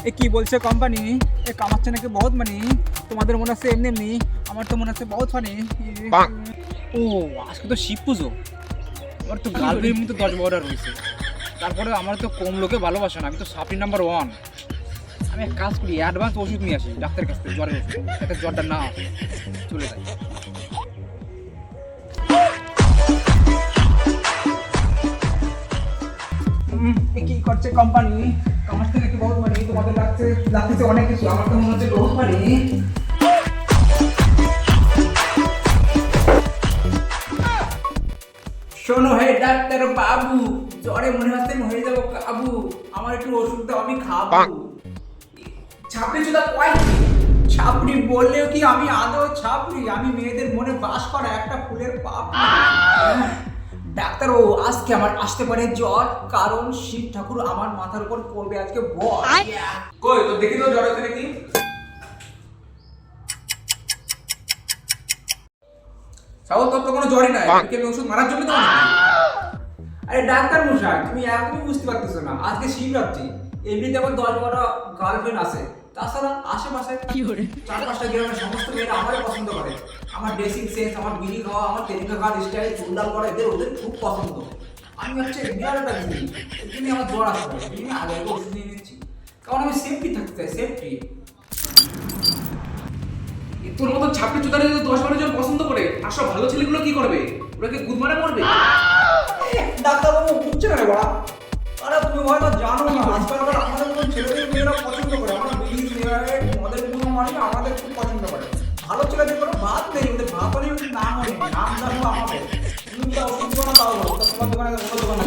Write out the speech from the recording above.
এ কি বলছে কোম্পানি? এ কামাচ্ছে নাকি বহুত মানি। তোমাদের মনে হচ্ছে এমনি এমনি, আমার তো মনে হচ্ছে বহুত ফানি। ও, আজকে তো শিব পুজো। আমার তো গার্লফ্রেন্ড এমনি তো 10-12টা রয়েছে। তারপরে আমার তো কম লোকে ভালোবাসে না, আমি তো সাপ্লি নাম্বার 1। আমি এক কাজ করি, অ্যাডভান্স ওষুধ নিয়ে আসি ডাক্তারের কাছ থেকে, জ্বরের ওষুধ, যাতে জ্বরটা না আসে, চলে যায়। কি করছে কোম্পানি? আমার থেকে কি বহুত মানি, তোমাদের লাগতেছে অনেক কিছু, আমার তো মনে হচ্ছে বহুত মানি। শোনো হে ডাক্তার বাবু, জ্বরে মনে হচ্ছে আমি হয়ে যাবো কাবু, আমার একটু ওষুধ দাও, আমি খাবো। ছাপড়ি চুদা কয় কি? ছাপড়ি বললেও কি আমি আদৌ ছাপড়ি? আমি মেয়েদের মনে বাস করা একটা ফুলের পাপড়ি। ডাক্তার ও, আজকে আমার আসতে পারে জ্বর, কারণ শিব ঠাকুর আমার মাথার উপর পড়বে আজকে বর। কই তো দেখি তো জ্বর হচ্ছে নাকি। সাউ তোর তো কোনো জ্বরই নাই, তুই কি ওষুধ মারার জন্য তো? আরে ডাক্তার মশাই, তুমি একদমই বুঝতে পারতেছো না, আজকে শিবরাত্রি। এমনিতে আমার 10-12টা গার্লফ্রেন্ড আছে, তাছাড়া আশেপাশে 4-5টা গ্রামের সমস্ত মেয়েরা আমারই পছন্দ করে। আমার ড্রেসিং সেন্স, আমার বিড়ি খাওয়া, আমার তেলিকা খাওয়ার স্টাইল, চুলদাল করা, ওদের খুব পছন্দ। আমি হচ্ছে বিরাট একটা জিনিস, এর জন্য আমার জ্বর আসতে পারে, এই জন্য আগে ওষুধ নিয়ে নিচ্ছি, কারণ আমি সেফটি থাকতে চাই, সেফটি। তোর মতো ছাপড়ি চুদারে যদি 10-12 জন পছন্দ করে, আর সব ভালো ছেলেগুলো কি করবে? ওরা কি গুদমারে পড়বে? ডাক্তারবাবু বুঝছে না রে বাড়া। আরে তুমি হয়তো জানো না, আজকালকার আমাদের মতো ছেলেদের মেয়েরা পছন্দ করে, আমরা বিড়ি সিগারেট মদের কোনো মানে আমাদের খুব পছন্দ করে। ভালো ছেলেদের কোনো ভাত নেই, ওদের ভাত হলে নাম হয়, নাম জানবো আমাদের। তুমি তো ওষুধ দোকানে তাও বলো, তোমার দোকানে অন্য দোকানে